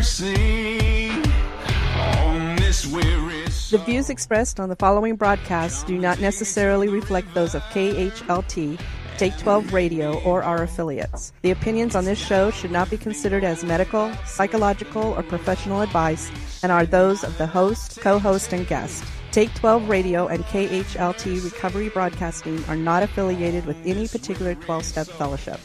mercy on this weary soul. The views expressed on the following broadcasts do not necessarily reflect those of KHLT, Take 12 Radio, or our affiliates. The opinions on this show should not be considered as medical, psychological, or professional advice and are those of the host, co-host, and guest. Take 12 Radio and KHLT Recovery Broadcasting are not affiliated with any particular 12-step fellowship.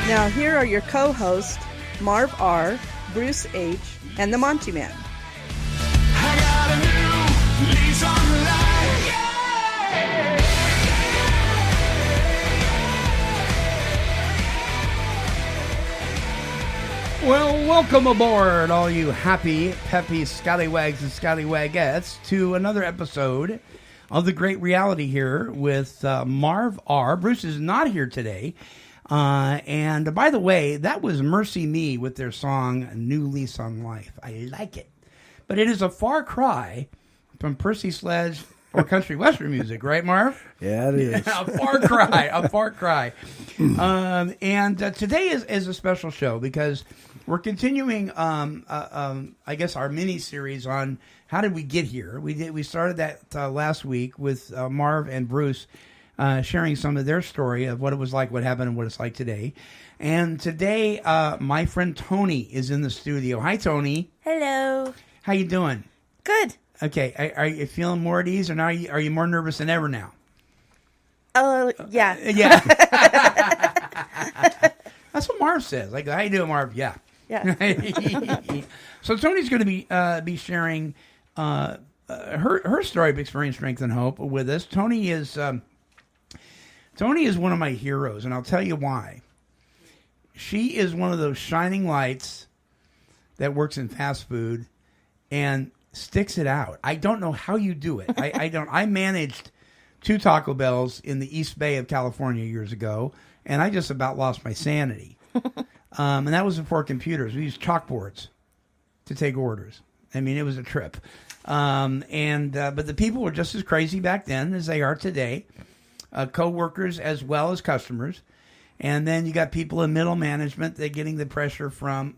Now here are your co-hosts, Marv R., Bruce H., and the Monty Man. I got a new lease on life. Well, welcome aboard, all you happy, peppy scallywags and scallywagettes, to another episode of The Great Reality here with Marv R. Bruce is not here today. And by the way, that was Mercy Me with their song New Lease on Life. I like it. But it is a far cry from Percy Sledge or country western music, right, Marv? Yeah, it is. A far cry, a far cry. And today is a special show because we're continuing, I guess, our mini-series on how did we get here. We started that last week with Marv and Bruce sharing some of their story of what it was like, what happened, and what it's like today. And today, my friend Toni is in the studio. Hi, Toni. Hello. How you doing? Good. Okay. Are you feeling more at ease, or now are you more nervous than ever now? Oh, yeah. Yeah. That's what Marv says. Like, how you doing, Marv? Yeah. Yeah. So Toni's going to be sharing her story of experience, strength, and hope with us. Toni is one of my heroes, and I'll tell you why. She is one of those shining lights that works in fast food and sticks it out. I don't know how you do it. I managed 2 Taco Bells in the East Bay of California years ago, and I just about lost my sanity. And that was before computers. We used chalkboards to take orders. I mean, it was a trip. But the people were just as crazy back then as they are today. Co-workers as well as customers. And then you got people in middle management that getting the pressure from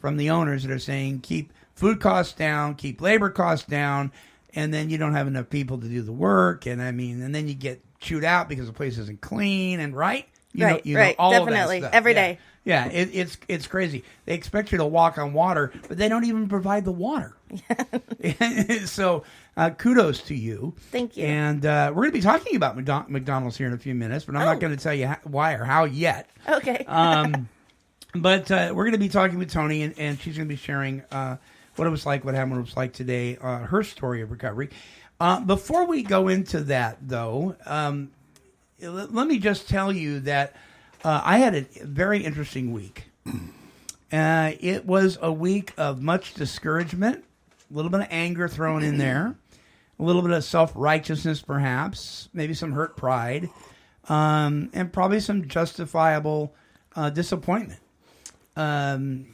the owners that are saying, keep food costs down, keep labor costs down, and then you don't have enough people to do the work. And then you get chewed out because the place isn't clean and right. Right, All definitely, of that stuff. every day. Yeah, it's crazy. They expect you to walk on water, but they don't even provide the water. So kudos to you. Thank you. And we're going to be talking about McDonald's here in a few minutes, but I'm not going to tell you why or how yet. Okay. But we're going to be talking with Toni, and she's going to be sharing what it was like, what happened, what it was like today, her story of recovery. Before we go into that, though, let me just tell you that I had a very interesting week. It was a week of much discouragement, a little bit of anger thrown in there, a little bit of self-righteousness perhaps, maybe some hurt pride, and probably some justifiable disappointment. I've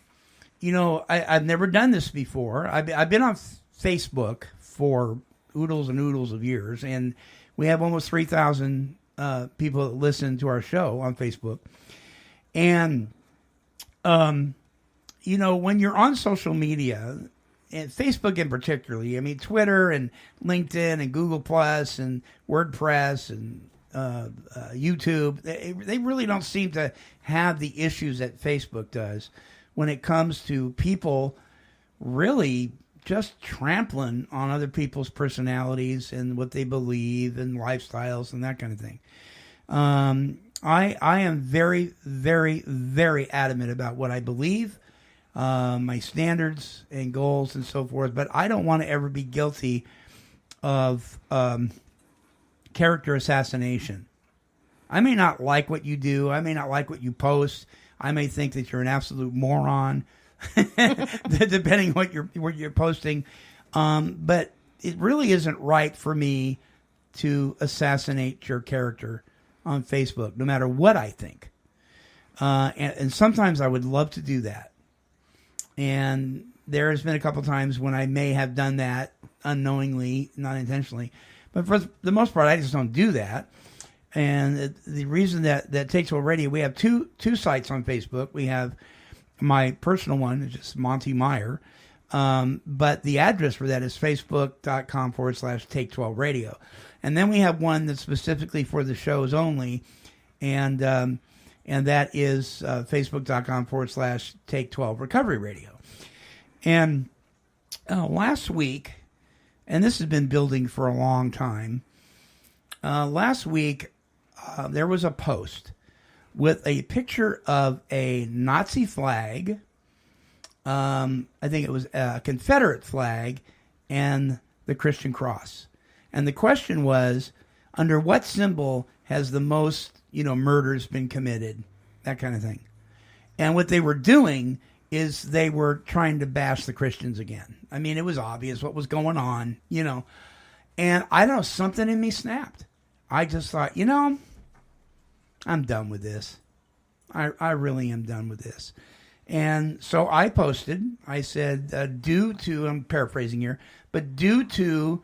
never done this before. I've been on Facebook for oodles and oodles of years, and we have almost 3,000 people that listen to our show on Facebook. And, when you're on social media, and Facebook in particularly, I mean, Twitter and LinkedIn and Google Plus and WordPress and YouTube, they really don't seem to have the issues that Facebook does when it comes to people really just trampling on other people's personalities and what they believe and lifestyles and that kind of thing. I am very, very, very adamant about what I believe, my standards and goals and so forth, but I don't want to ever be guilty of character assassination. I may not like what you do. I may not like what you post. I may think that you're an absolute moron, depending what you're posting. But it really isn't right for me to assassinate your character on Facebook, no matter what I think. And sometimes I would love to do that. And there has been a couple times when I may have done that unknowingly, not intentionally. But for the most part, I just don't do that. And the reason that Take 12 Radio, we have two sites on Facebook. We have my personal one, it's just Monty Meyer. But the address for that is facebook.com/Take 12 Radio. And then we have one that's specifically for the shows only. And that is facebook.com/Take 12 Recovery Radio. And last week, and this has been building for a long time, last week there was a post with a picture of a Nazi flag, I think it was a Confederate flag, and the Christian cross. And the question was, under what symbol has the most, murders been committed? That kind of thing. And what they were doing is they were trying to bash the Christians again. I mean, it was obvious what was going on, And I don't know, something in me snapped. I just thought, I'm done with this. I really am done with this. And so I posted, I said, due to, I'm paraphrasing here, but due to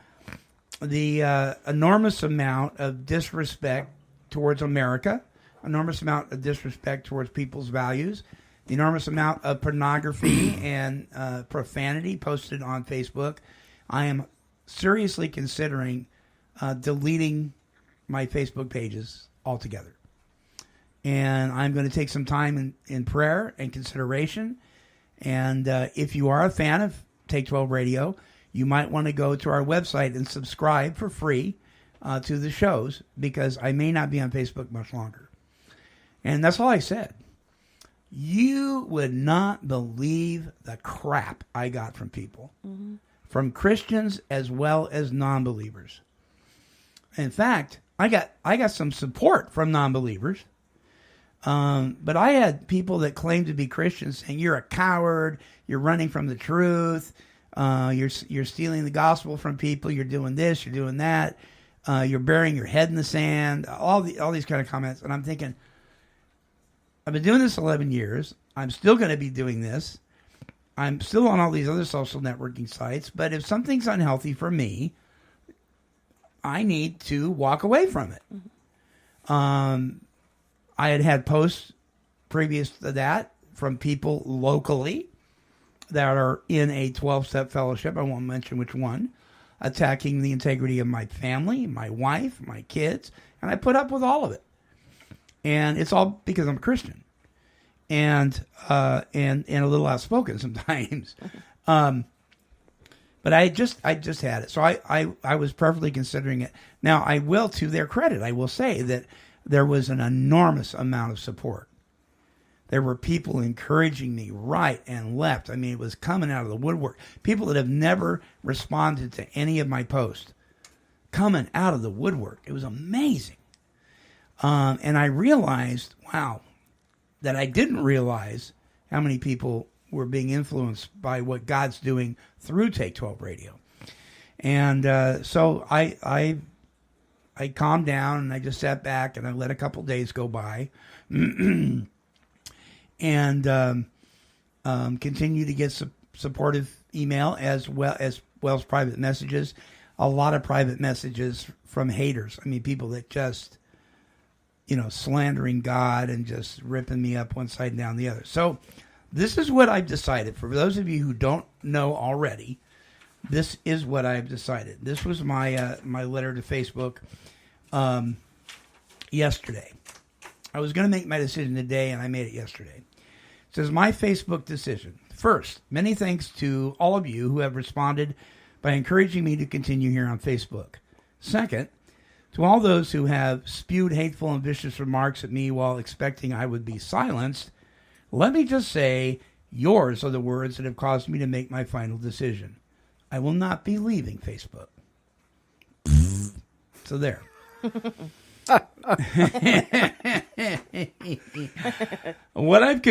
the enormous amount of disrespect towards America, enormous amount of disrespect towards people's values, the enormous amount of pornography and profanity posted on Facebook, I am seriously considering deleting my Facebook pages altogether. And I'm going to take some time in prayer and consideration. And if you are a fan of Take 12 Radio, you might want to go to our website and subscribe for free to the shows, because I may not be on Facebook much longer. And that's all I said. You would not believe the crap I got from people, from Christians as well as non-believers. In fact, I got some support from non-believers. But I had people that claimed to be Christians saying, you're a coward, you're running from the truth, you're stealing the gospel from people, you're doing this, you're doing that, you're burying your head in the sand, all these kind of comments. And I'm thinking, I've been doing this 11 years. I'm still going to be doing this. I'm still on all these other social networking sites. But if something's unhealthy for me, I need to walk away from it. I had posts previous to that from people locally that are in a 12-step fellowship, I won't mention which one, attacking the integrity of my family, my wife, my kids, and I put up with all of it. And it's all because I'm a Christian and a little outspoken sometimes. But I just had it. So I was perfectly considering it. Now, I will, to their credit, I will say that there was an enormous amount of support. There were people encouraging me right and left. I mean, it was coming out of the woodwork. People that have never responded to any of my posts coming out of the woodwork. It was amazing. And I realized, wow, that I didn't realize how many people were being influenced by what God's doing through Take 12 Radio. And so I calmed down and I just sat back and I let a couple days go by and continue to get supportive email as well as private messages. A lot of private messages from haters. I mean, people that just, slandering God and just ripping me up one side and down the other. So this is what I've decided. For those of you who don't know already, this is what I've decided. This was my my letter to Facebook yesterday. I was going to make my decision today, and I made it yesterday. It says, my Facebook decision. First, many thanks to all of you who have responded by encouraging me to continue here on Facebook. Second, to all those who have spewed hateful and vicious remarks at me while expecting I would be silenced, let me just say, yours are the words that have caused me to make my final decision. I will not be leaving Facebook. So there. What I've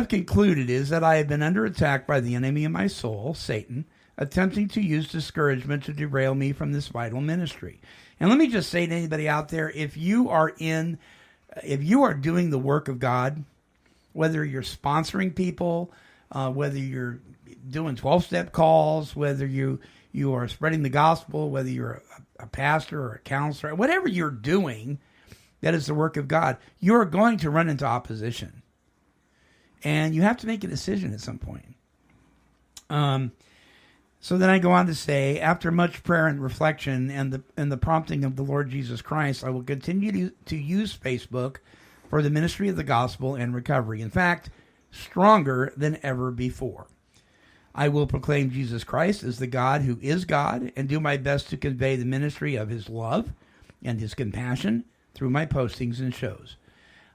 concluded is that I have been under attack by the enemy of my soul, Satan, attempting to use discouragement to derail me from this vital ministry. And let me just say to anybody out there, if you are doing the work of God, whether you're sponsoring people, whether you're doing 12-step calls, whether you are spreading the gospel, whether you're a pastor or a counselor, whatever you're doing, that is the work of God, you're going to run into opposition. And you have to make a decision at some point. So then I go on to say, after much prayer and reflection and the prompting of the Lord Jesus Christ, I will continue to use Facebook for the ministry of the gospel and recovery. In fact, stronger than ever before. I will proclaim Jesus Christ as the God who is God and do my best to convey the ministry of his love and his compassion through my postings and shows.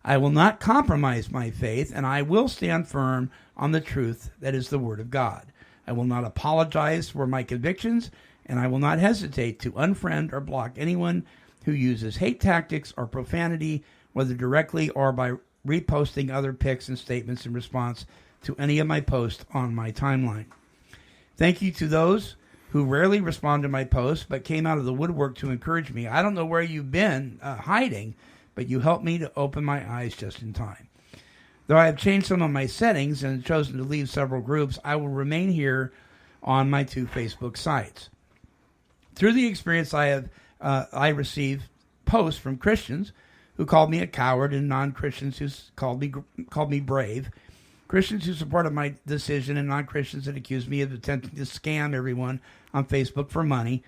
I will not compromise my faith, and I will stand firm on the truth that is the Word of God. I will not apologize for my convictions, and I will not hesitate to unfriend or block anyone who uses hate tactics or profanity, whether directly or by reposting other pics and statements in response to any of my posts on my timeline. Thank you to those who rarely respond to my posts but came out of the woodwork to encourage me. I don't know where you've been hiding, but you helped me to open my eyes just in time. Though I have changed some of my settings and chosen to leave several groups, I will remain here on my 2 Facebook sites. Through the experience I received posts from Christians who called me a coward and non-Christians who called me brave, Christians who supported my decision and non-Christians that accused me of attempting to scam everyone on Facebook for money.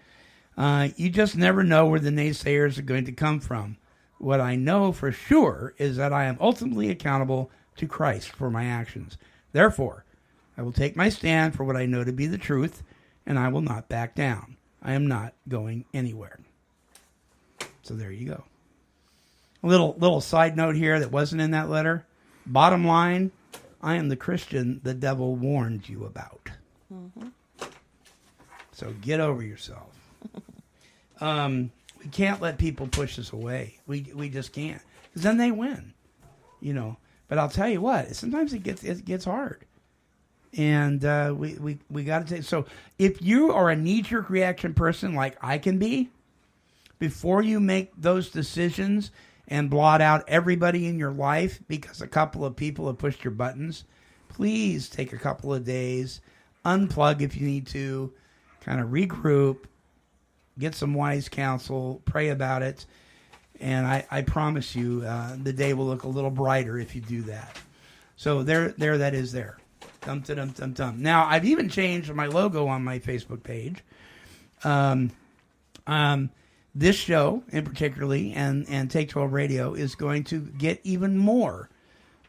You just never know where the naysayers are going to come from. What I know for sure is that I am ultimately accountable to Christ for my actions. Therefore, I will take my stand for what I know to be the truth, and I will not back down. I am not going anywhere. So there you go. A little side note here that wasn't in that letter. Bottom line, I am the Christian the devil warned you about. Mm-hmm. So get over yourself. We can't let people push us away. We just can't, because then they win, But I'll tell you what, sometimes it gets hard, and we got to take. So if you are a knee-jerk reaction person like I can be, before you make those decisions and blot out everybody in your life because a couple of people have pushed your buttons, please take a couple of days, unplug if you need to, kind of regroup. Get some wise counsel, pray about it, and I promise you the day will look a little brighter if you do that. So there that is there. Dum-ta-dum-dum-dum. Now, I've even changed my logo on my Facebook page. This show, in particularly, and Take 12 Radio, is going to get even more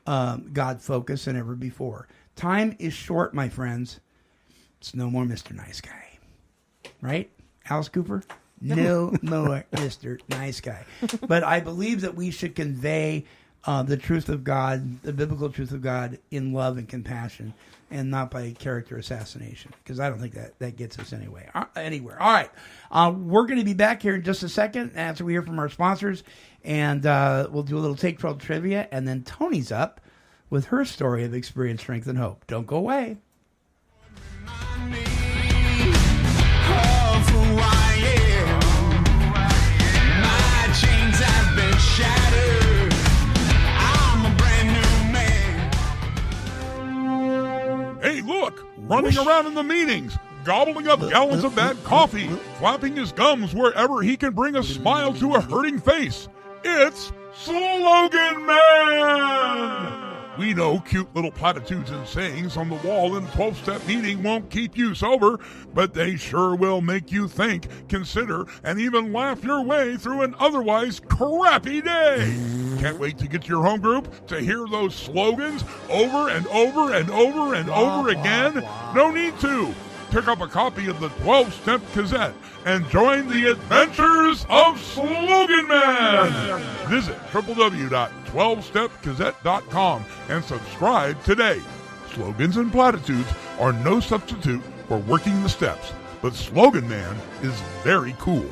God focus than ever before. Time is short, my friends. It's no more Mr. Nice Guy. Right? Alice Cooper? No more Mr. Nice Guy. But I believe that we should convey the truth of God, the biblical truth of God, in love and compassion, and not by character assassination, because I don't think that gets us anywhere. All right. We're going to be back here in just a second after we hear from our sponsors, and we'll do a little Take 12 trivia, and then Toni's up with her story of experience, strength, and hope. Don't go away. Hey, look! Running around in the meetings, gobbling up gallons of bad coffee, flapping his gums wherever he can bring a smile to a hurting face. It's Slogan Man! We know cute little platitudes and sayings on the wall in a 12-step meeting won't keep you sober, but they sure will make you think, consider, and even laugh your way through an otherwise crappy day. Can't wait to get to your home group to hear those slogans over and over and over and over again? No need to. Pick up a copy of the 12-Step Gazette and join the adventures of Slogan Man. Visit www.12stepgazette.com and subscribe today. Slogans and platitudes are no substitute for working the steps, but Slogan Man is very cool.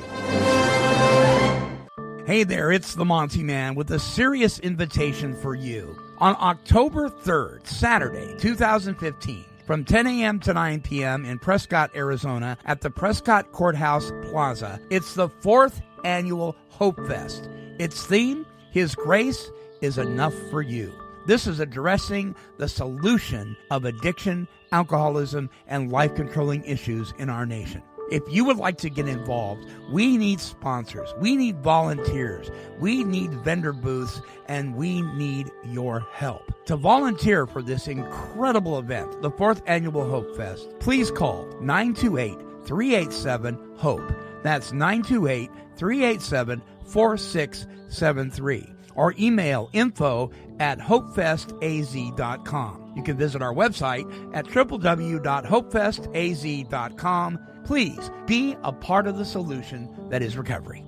Hey there, it's the Monty Man with a serious invitation for you. On October 3rd, Saturday, 2015, from 10 a.m. to 9 p.m. in Prescott, Arizona, at the Prescott Courthouse Plaza, it's the 4th annual Hope Fest. Its theme, His Grace is Enough for You. This is addressing the solution of addiction, alcoholism, and life-controlling issues in our nation. If you would like to get involved, we need sponsors, we need volunteers, we need vendor booths, and we need your help. To volunteer for this incredible event, the 4th Annual Hope Fest, please call 928-387-HOPE. That's 928-387-4673. Or email info@hopefestaz.com. You can visit our website at www.hopefestaz.com. Please be a part of the solution that is recovery.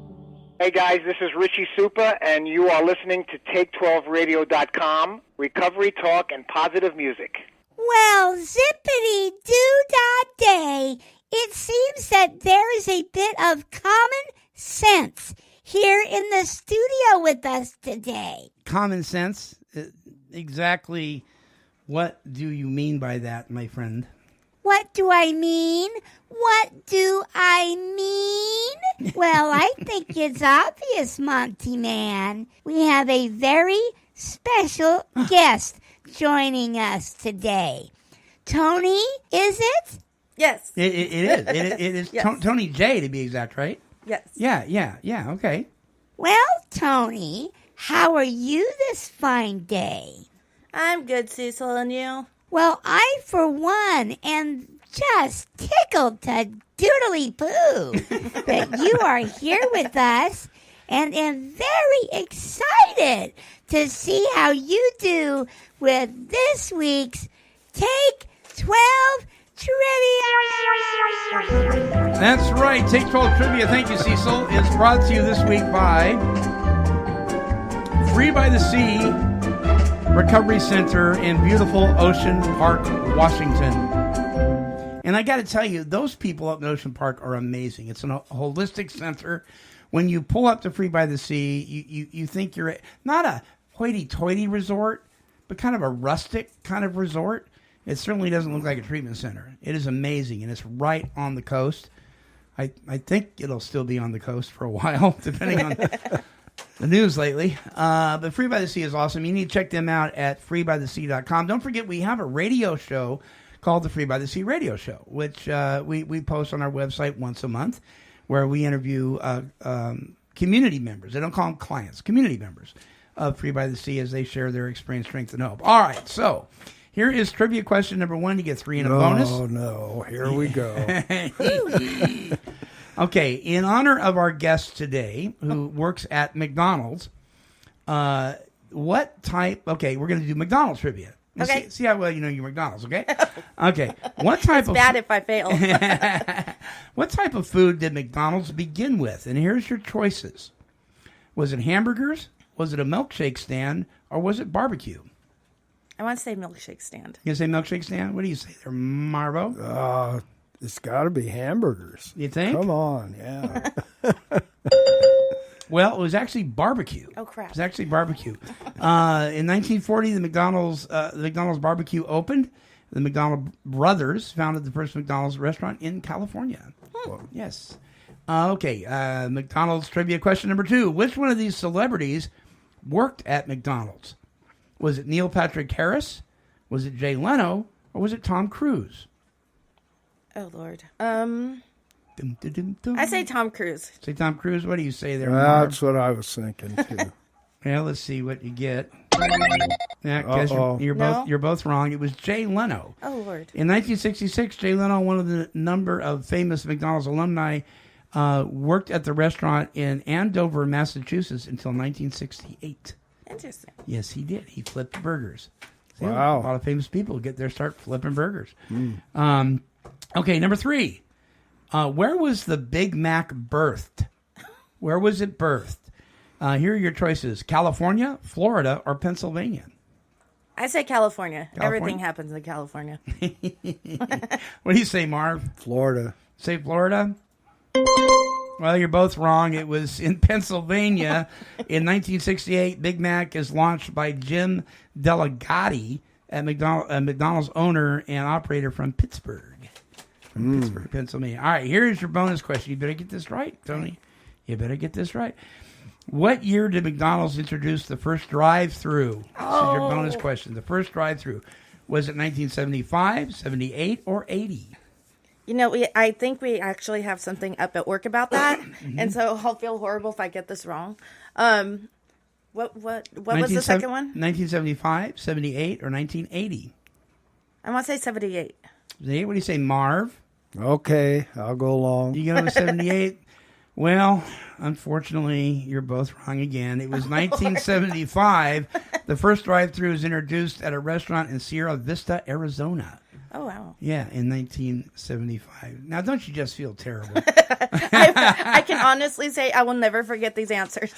Hey guys, this is Richie Supa, and you are listening to Take12Radio.com, recovery talk and positive music. Well, zippity-doo-dah-day, it seems that there is a bit of common sense here in the studio with us today. Common sense? Exactly what do you mean by that, my friend? What do I mean? What do I mean? Well, I think it's obvious, Monty Man. We have a very special guest joining us today. Toni, is it? Yes. It is. It is Yes. Toni J, to be exact, right? Yes. Yeah, okay. Well, Toni, how are you this fine day? I'm good, Cecil, and you? Well, I, for one, am just tickled to doodly-poo that you are here with us and am very excited to see how you do with this week's Take 12 Trivia. That's right. Take 12 Trivia, thank you, Cecil, is brought to you this week by Free by the Sea Recovery Center in beautiful Ocean Park, Washington. And I got to tell you, those people up in Ocean Park are amazing. It's a holistic center. When you pull up to Free by the Sea, you think you're at, not a hoity-toity resort, but kind of a rustic kind of resort. It certainly doesn't look like a treatment center. It is amazing, and it's right on the coast. I think it'll still be on the coast for a while, depending on the news lately. But Free by the Sea is awesome. You need to check them out at freebythesea.com. Don't forget, we have a radio show called the Free by the Sea Radio Show, which we post on our website once a month, where we interview community members. They don't call them clients, community members of Free by the Sea as they share their experience, strength, and hope. All right, so here is trivia question number 1. You get 3 and a bonus. Oh, no. Here we go. Okay, in honor of our guest today, who works at McDonald's, what type... Okay, we're going to do McDonald's trivia. Okay. See how well you know your McDonald's, okay? Okay. What type It's of... bad if I fail. What type of food did McDonald's begin with? And here's your choices. Was it hamburgers? Was it a milkshake stand? Or was it barbecue? I want to say milkshake stand. You say milkshake stand? What do you say there, Marvo? It's got to be hamburgers. You think? Come on, yeah. Well, it was actually barbecue. Oh, crap. It was actually barbecue. In 1940, the McDonald's barbecue opened. The McDonald brothers founded the first McDonald's restaurant in California. Yes. Okay, McDonald's trivia question number 2. Which one of these celebrities worked at McDonald's? Was it Neil Patrick Harris? Was it Jay Leno? Or was it Tom Cruise? Oh, Lord. Dum, dum, dum, dum. I say Tom Cruise. Say Tom Cruise. What do you say there, Marv? That's what I was thinking, too. Yeah, let's see what you get. Yeah, guess Uh-oh. you're both wrong. It was Jay Leno. Oh, Lord. In 1966, Jay Leno, one of the number of famous McDonald's alumni, worked at the restaurant in Andover, Massachusetts until 1968. Interesting. Yes, he did. He flipped burgers. Yeah, Wow. a lot of famous people get their start flipping burgers. Okay, number 3. Where was the Big Mac birthed? Where was it birthed? Here are your choices. California, Florida, or Pennsylvania? I say California. California? Everything happens in California. What do you say, Marv? Florida. Say Florida? Well, you're both wrong. It was in Pennsylvania. In 1968, Big Mac is launched by Jim Delegati, a McDonald's owner and operator from Pittsburgh. Pittsburgh, Pennsylvania. All right, here's your bonus question. You better get this right, Toni. You better get this right. What year did McDonald's introduce the first drive-through? This is your bonus question. The first drive-through. Was it 1975, 78, or 80? You know, I think we actually have something up at work about that, and so I'll feel horrible if I get this wrong. What was the second one? 1975, 78, or 1980? I want to say 78. What do you say, Marv? Okay, I'll go along. You go with 78? Well, unfortunately, you're both wrong again. It was 1975. The first drive-thru was introduced at a restaurant in Sierra Vista, Arizona. Oh, wow. Yeah, in 1975. Now, don't you just feel terrible? I can honestly say I will never forget these answers.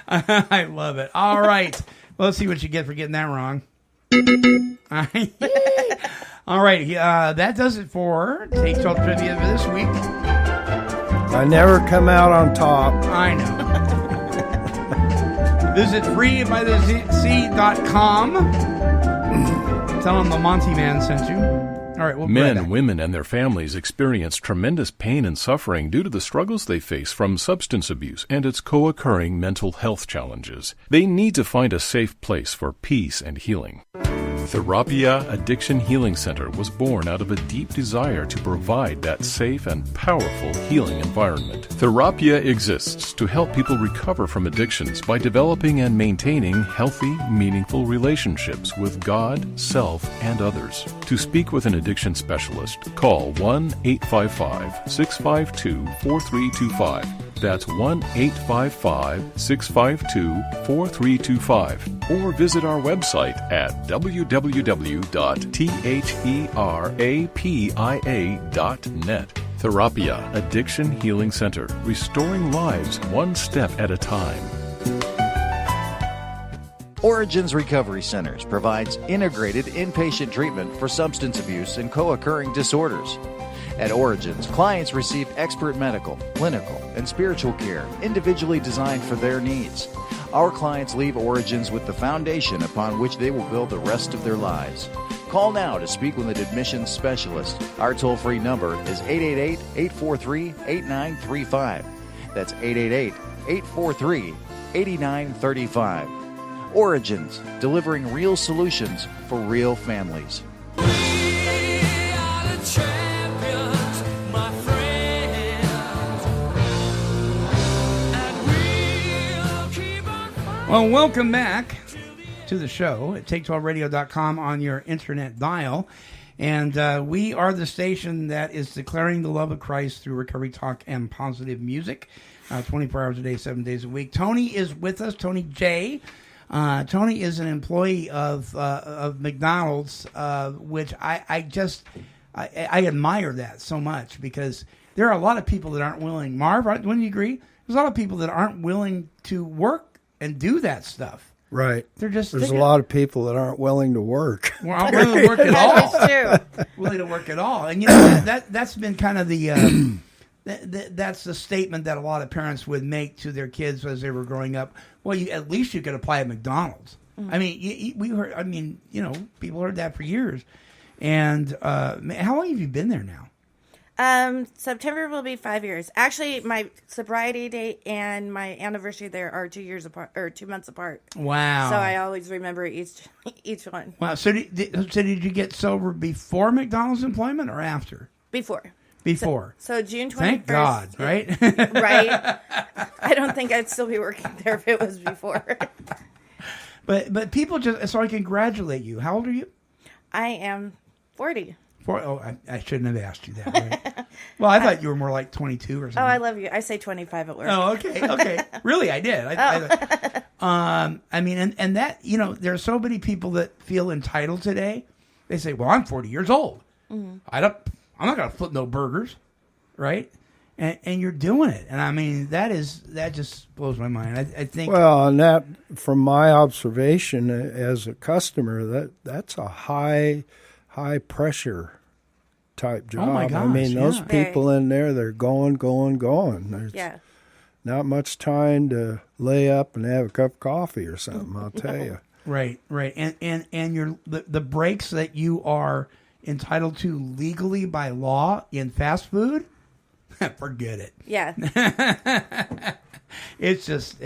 I love it. All right. Well, let's see what you get for getting that wrong. All right. That does it for Take 12 Trivia for this week. I never come out on top. I know. Visit freebythesea.com. Tell them the Monty Man sent you. All right, Men, women, and their families experience tremendous pain and suffering due to the struggles they face from substance abuse and its co-occurring mental health challenges. They need to find a safe place for peace and healing. Therapia Addiction Healing Center was born out of a deep desire to provide that safe and powerful healing environment. Therapia exists to help people recover from addictions by developing and maintaining healthy, meaningful relationships with God, self, and others. To speak with an addiction specialist, call 1-855-652-4325. That's 1-855-652-4325. Or visit our website at www.therapia.net. Therapia Addiction Healing Center, restoring lives one step at a time. Origins Recovery Centers provides integrated inpatient treatment for substance abuse and co-occurring disorders. At Origins, clients receive expert medical, clinical, and spiritual care individually designed for their needs. Our clients leave Origins with the foundation upon which they will build the rest of their lives. Call now to speak with an admissions specialist. Our toll-free number is 888-843-8935. That's 888-843-8935. Origins, delivering real solutions for real families. Well, welcome back to the show at Take12Radio.com on your internet dial. And we are the station that is declaring the love of Christ through recovery talk and positive music, 24 hours a day, 7 days a week. Toni is with us, Toni J. Toni is an employee of McDonald's, which I admire that so much, because there are a lot of people that aren't willing. Marv, wouldn't you agree? There's a lot of people that aren't willing to work and do that stuff. Right. There's a lot of people that aren't willing to work. Well, aren't willing to work at all. That's true. Willing to work at all. And, you know, that's been kind of the... that's the statement that a lot of parents would make to their kids as they were growing up. Well, at least you could apply at McDonald's. Mm-hmm. I mean, we heard. I mean, you know, people heard that for years. And how long have you been there now? September will be 5 years. Actually, my sobriety date and my anniversary there are 2 years apart, or 2 months apart. Wow! So I always remember each one. Wow! So did you get sober before McDonald's employment or after? Before. So June 21st. Thank God, right? Right. I don't think I'd still be working there if it was before. But people just, so I congratulate you. How old are you? I am 40. I shouldn't have asked you that. Right? Well, I thought you were more like 22 or something. Oh, I love you. I say 25 at work. Oh, okay. Really, I did. I mean, and that, you know, there are so many people that feel entitled today. They say, well, I'm 40 years old. Mm-hmm. I'm not going to flip no burgers, right? And you're doing it. And I mean, that just blows my mind. I think. Well, and that, from my observation as a customer, that's a high pressure type job. Oh my gosh, I mean, those people in there, they're going. There's not much time to lay up and have a cup of coffee or something, I'll tell you. Right. And you're the breaks that you are entitled to legally by law in fast food, forget it. Yeah. It's just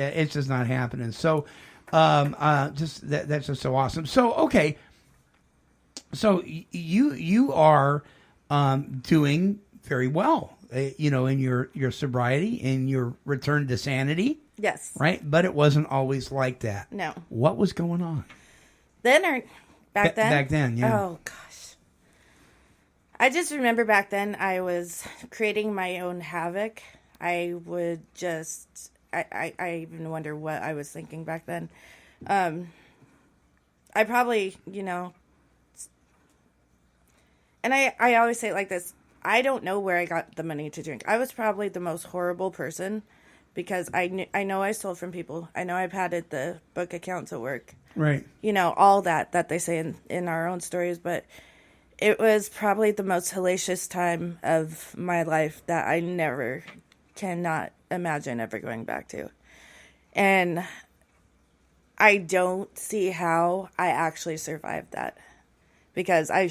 not happening. So, that's just so awesome. So, okay. So you are doing very well, in your sobriety, in your return to sanity. Yes. Right? But it wasn't always like that. No. What was going on? Then or back then? Back then, yeah. Oh, gosh. I just remember back then I was creating my own havoc. I would just... I even wonder what I was thinking back then. I probably, and I always say it like this, I don't know where I got the money to drink. I was probably the most horrible person because I know I stole from people. I know I padded the book accounts at work. Right. All that they say in our own stories, but it was probably the most hellacious time of my life that I cannot imagine ever going back to. And I don't see how I actually survived that because I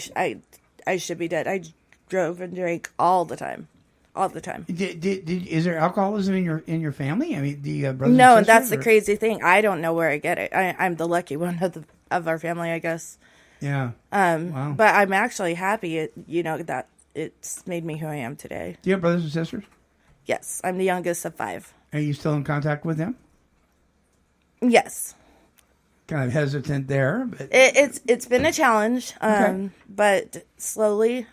should be dead. I drove and drank all the time. Is there alcoholism in your family? I mean, do you have brothers? No, and that's sisters, the crazy thing. I don't know where I get it. I'm the lucky one of our family, I guess. Yeah. Wow. But I'm actually happy. That it's made me who I am today. Do you have brothers and sisters? Yes, I'm the youngest of 5. Are you still in contact with them? Yes. Kind of hesitant there, but it's been a challenge. Okay. But slowly.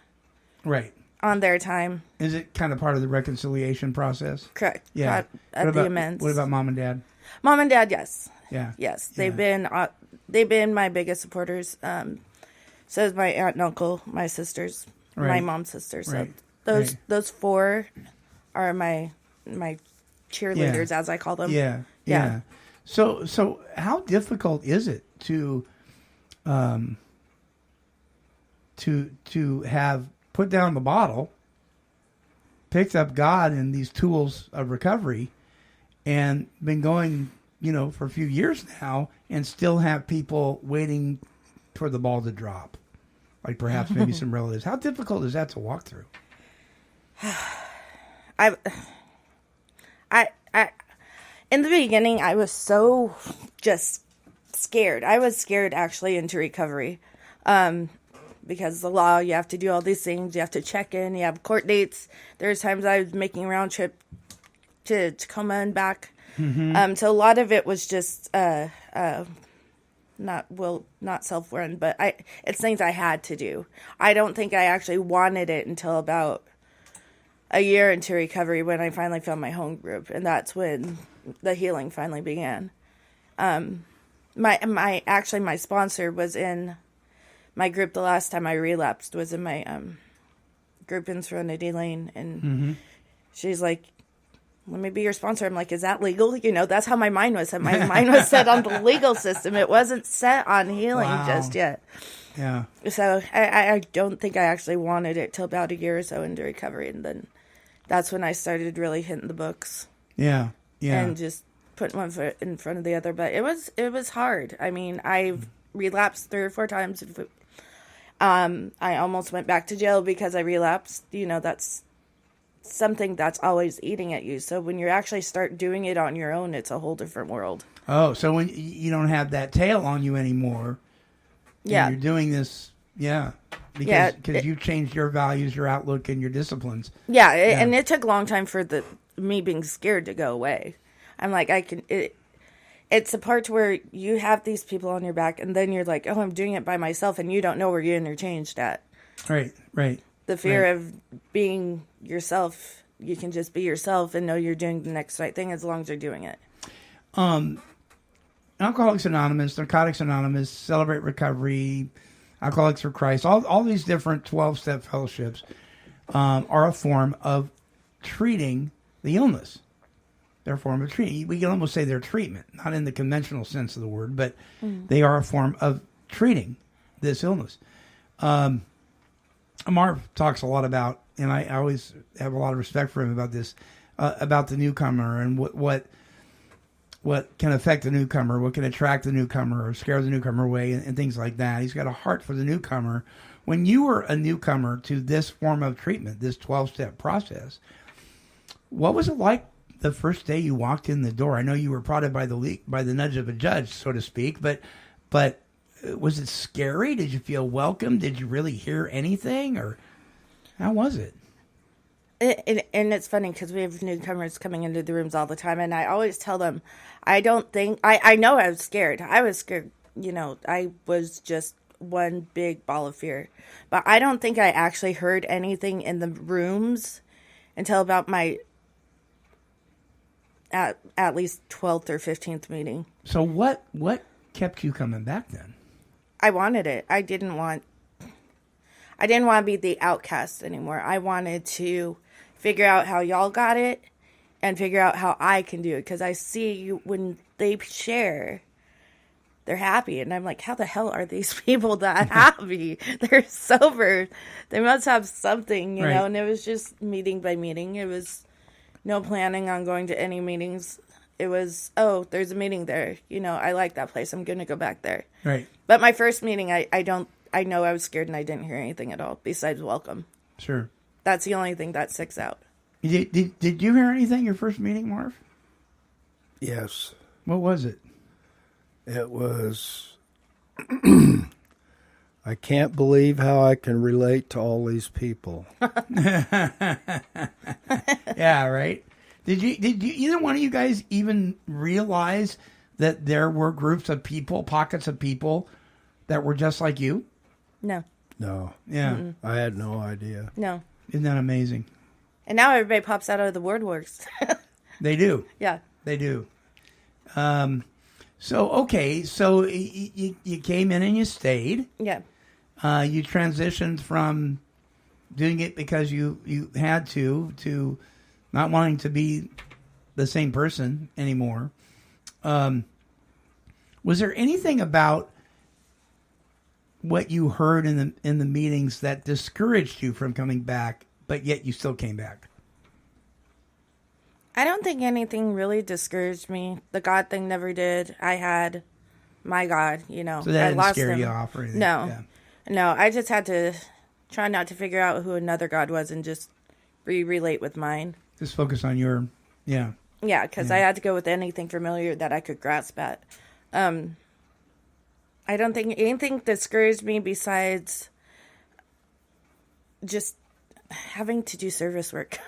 Right. On their time. Is it kind of part of the reconciliation process? Correct. Yeah. At the amends. What about mom and dad? Mom and dad, yes. Yeah. Yes, Yeah. they've been my biggest supporters. So is my aunt and uncle, my sisters, Right. my mom's sisters. So Right. those 4 are my cheerleaders, as I call them. Yeah. So how difficult is it to have put down the bottle, picked up God and these tools of recovery, and been going, for a few years now, and still have people waiting for the ball to drop, like perhaps maybe some relatives? How difficult is that to walk through? I in the beginning, I was so just scared. I was scared actually into recovery. Because the law, you have to do all these things. You have to check in. You have court dates. There's times I was making a round trip to Tacoma and back. Mm-hmm. So a lot of it was just not self-run, but it's things I had to do. I don't think I actually wanted it until about a year into recovery when I finally found my home group, and that's when the healing finally began. My sponsor was in my group the last time I relapsed, was in my group in Serenity Lane, and she's like, let me be your sponsor. I'm like, is that legal? That's how my mind was set. My mind was set on the legal system. It wasn't set on healing just yet. Yeah. So I don't think I actually wanted it till about a year or so into recovery, and then that's when I started really hitting the books. Yeah. And just putting one foot in front of the other. But it was hard. I mean, I've relapsed 3 or 4 times. I almost went back to jail because I relapsed. That's something that's always eating at you. So when you actually start doing it on your own, it's a whole different world. Oh, so when you don't have that tail on you anymore, yeah, you're doing this, because you've changed your values, your outlook, and your disciplines. And it took a long time for me being scared to go away. I'm like, it's a part where you have these people on your back, and then you're like, oh, I'm doing it by myself, and you don't know where you're interchanged at. Right. The fear of being yourself, you can just be yourself and know you're doing the next right thing as long as you're doing it. Alcoholics Anonymous, Narcotics Anonymous, Celebrate Recovery, Alcoholics for Christ, all these different 12-step fellowships are a form of treating the illness. They're a form of treatment. We can almost say they're treatment, not in the conventional sense of the word, but they are a form of treating this illness. Amar talks a lot about, and I always have a lot of respect for him about this, about the newcomer and what can affect the newcomer, what can attract the newcomer or scare the newcomer away, and things like that. He's got a heart for the newcomer. When you were a newcomer to this form of treatment, this 12-step process, what was it like the first day you walked in the door? I know you were prodded by the nudge of a judge, so to speak, but was it scary? Did you feel welcome? Did you really hear anything? Or How was it? And it's funny because we have newcomers coming into the rooms all the time, and I always tell them, I don't think, I know I was scared. I was scared, I was just one big ball of fear. But I don't think I actually heard anything in the rooms until about my, at least 12th or 15th meeting. So what kept you coming back then? I wanted it. I didn't want to be the outcast anymore. I wanted to figure out how y'all got it and figure out how I can do it. Because I see when they share, they're happy. And I'm like, how the hell are these people that happy? They're sober. They must have something, you know? And it was just meeting by meeting. It was no planning on going to any meetings. It was, oh, there's a meeting there. I like that place. I'm going to go back there. Right. But my first meeting, I know I was scared and I didn't hear anything at all besides welcome. Sure. That's the only thing that sticks out. Did you hear anything your first meeting, Marv? Yes. What was it? It was, I can't believe how I can relate to all these people. Yeah, right. Did you either one of you guys even realize that there were groups of people, pockets of people that were just like you? No. No. Yeah. Mm-mm. I had no idea. No. Isn't that amazing? And now everybody pops out of the woodworks. They do. Yeah. They do. So you came in and you stayed. Yeah. You transitioned from doing it because you had to not wanting to be the same person anymore. Was there anything about what you heard in the meetings that discouraged you from coming back, but yet you still came back? I don't think anything really discouraged me. The God thing never did. I had my God, So that I didn't lost scare him. you off or anything? No. Yeah. No, I just had to try not to figure out who another God was and just relate with mine. Just focus on your, yeah. Yeah, because I had to go with anything familiar that I could grasp at. I don't think anything discouraged me besides just having to do service work.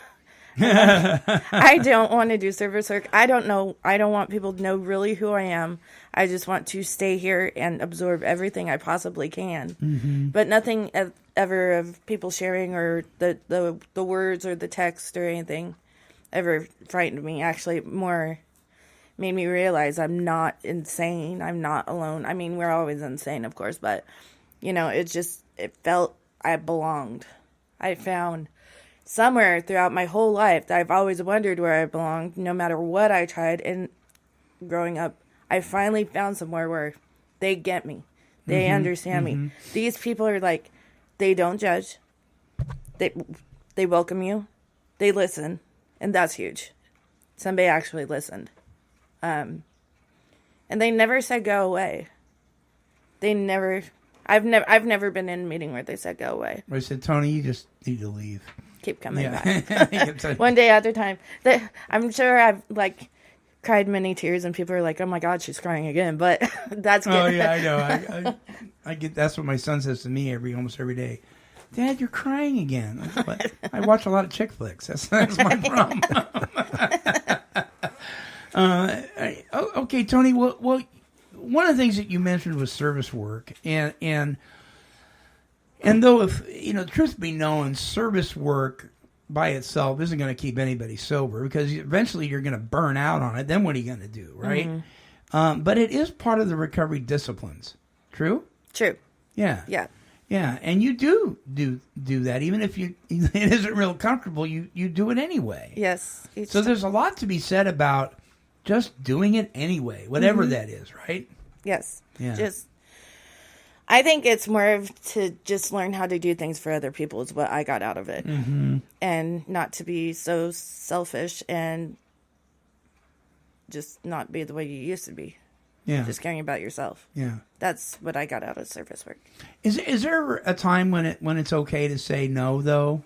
I don't want to do service work. I don't want people to know really who I am. I just want to stay here and absorb everything I possibly can. Mm-hmm. But nothing ever of people sharing or the words or the text or anything ever frightened me. Actually, more made me realize I'm not insane. I'm not alone. I mean, we're always insane, of course, but it felt I belonged. I found somewhere throughout my whole life that I've always wondered where I belonged, no matter what I tried. And growing up, I finally found somewhere where they get me. They understand me. These people are like, they don't judge. They welcome you. They listen. And that's huge. Somebody actually listened. And they never said go away. I've never been in a meeting where they said go away. I said, Toni, you just need to leave. Keep coming back. One day at a time. I'm sure I've cried many tears and people are like, oh my God, she's crying again. But that's good. Oh yeah, I know. I get, that's what my son says to me almost every day. Dad, you're crying again. I watch a lot of chick flicks. That's my problem. Okay, Toni. Well, one of the things that you mentioned was service work, and though if truth be known, service work by itself isn't going to keep anybody sober because eventually you're going to burn out on it. Then what are you going to do, right? Mm-hmm. But it is part of the recovery disciplines. True. True. Yeah. Yeah. Yeah, and you do that even if it isn't real comfortable. You do it anyway. Yes. So there's a lot to be said about just doing it anyway, whatever that is, right? Yes. Yeah. I think it's more of to just learn how to do things for other people is what I got out of it, and not to be so selfish and just not be the way you used to be. Yeah. Just caring about yourself. Yeah. That's what I got out of service work. Is there a time when it's okay to say no, though?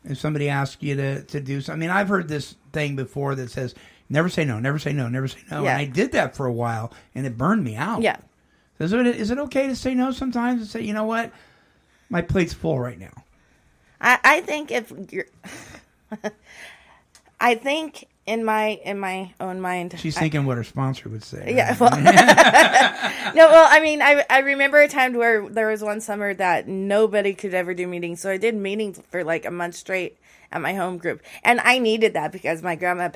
If somebody asks you to do something. I mean, I've heard this thing before that says, never say no, never say no, never say no. Yeah. And I did that for a while, and it burned me out. Yeah. So is it okay to say no sometimes and say, you know what? My plate's full right now. I think if you're, I think in my own mind, she's thinking what her sponsor would say. Yeah. Well, no. Well, I mean, I remember a time where there was one summer that nobody could ever do meetings, so I did meetings for like a month straight at my home group, and I needed that because my grandma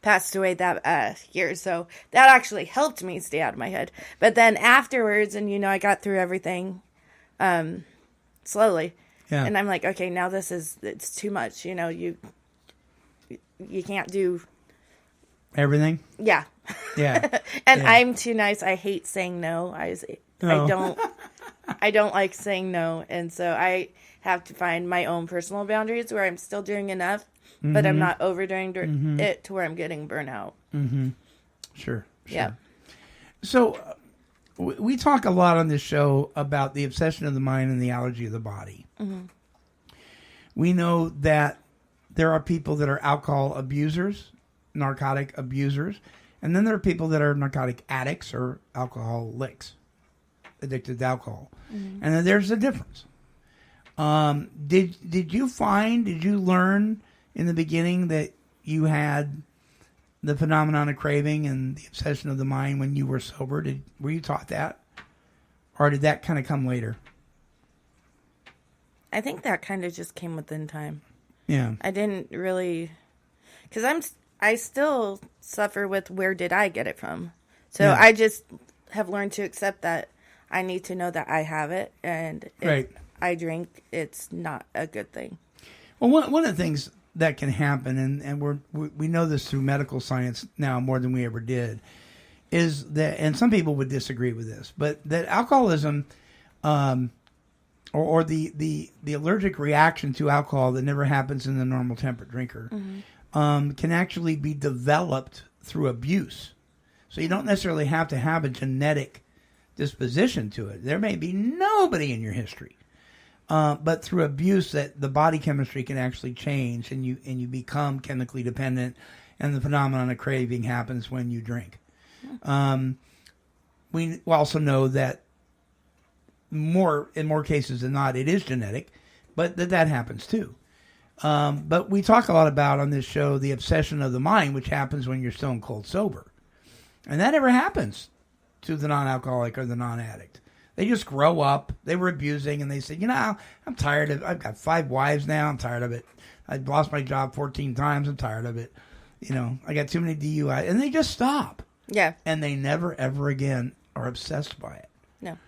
passed away that year, so that actually helped me stay out of my head. But then afterwards, and I got through everything slowly, and I'm like, okay, now it's too much. You can't do everything. Yeah. Yeah. And yeah. I'm too nice. I hate saying no. I don't like saying no, and so I have to find my own personal boundaries where I'm still doing enough, but I'm not overdoing it to where I'm getting burnout. Mm-hmm. Sure. Yeah. So we talk a lot on this show about the obsession of the mind and the allergy of the body. Mm-hmm. We know that there are people that are alcohol abusers, narcotic abusers, and then there are people that are narcotic addicts or alcoholics, addicted to alcohol. Mm-hmm. And then there's a difference. Did you learn in the beginning that you had the phenomenon of craving and the obsession of the mind when you were sober? Were you taught that? Or did that kind of come later? I think that kind of just came within time. Yeah. I didn't really, because I still suffer with where did I get it from. So yeah. I just have learned to accept that I need to know that I have it, and if I drink, it's not a good thing. Well, one of the things that can happen, and we know this through medical science now more than we ever did, is that, and some people would disagree with this, but that alcoholism, or the allergic reaction to alcohol that never happens in the normal temperate drinker, can actually be developed through abuse. So you don't necessarily have to have a genetic disposition to it. There may be nobody in your history, but through abuse, that the body chemistry can actually change, and you become chemically dependent, and the phenomenon of craving happens when you drink. We also know that in more cases than not, it is genetic, but that happens too. But we talk a lot about on this show the obsession of the mind, which happens when you're stone cold sober. And that never happens to the non-alcoholic or the non-addict. They just grow up. They were abusing, and they say, I'm tired of it. I've got 5 wives now. I'm tired of it. I lost my job 14 times. I'm tired of it. I got too many DUIs. And they just stop. Yeah. And they never, ever again are obsessed by it. No.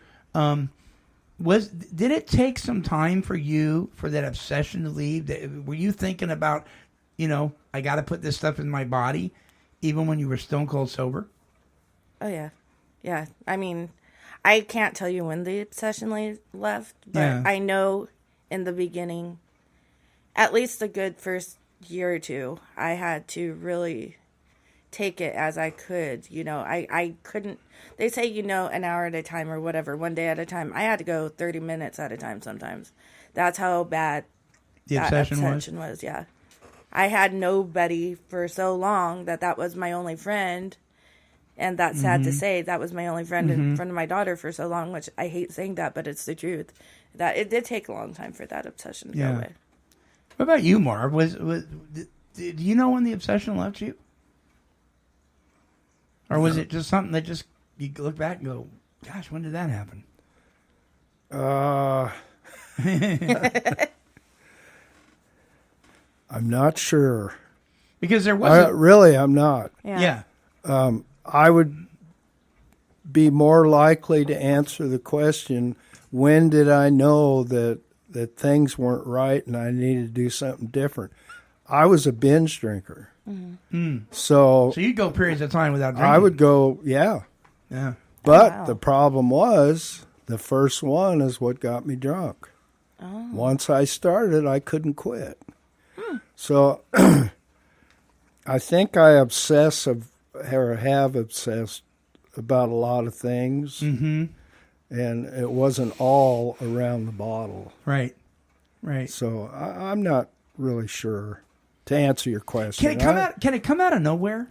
Did it take some time for that obsession to leave? Were you thinking about, I got to put this stuff in my body, even when you were stone cold sober? Oh, yeah. Yeah. I mean, I can't tell you when the obsession left, but I know in the beginning, at least a good first year or two, I had to really take it as I could. I couldn't, they say, an hour at a time or whatever, one day at a time. I had to go 30 minutes at a time sometimes. That's how bad the obsession was. Yeah. I had nobody for so long that was my only friend. And that's sad to say. That was my only friend in front of my daughter for so long, which I hate saying that, but it's the truth. That it did take a long time for that obsession to go away. What about you, Marv? Did you know when the obsession left you? Or was it just something that just, you look back and go, gosh, when did that happen? I'm not sure. Because there wasn't... really, I'm not. Yeah. I would be more likely to answer the question, when did I know that things weren't right and I needed to do something different? I was a binge drinker. Mm-hmm. So you'd go periods of time without drinking? I would go, yeah. Yeah. But the problem was, the first one is what got me drunk. Oh. Once I started, I couldn't quit. So I think I have obsessed about a lot of things, and it wasn't all around the bottle. Right. So I'm not really sure to answer your question. Can it come out of nowhere?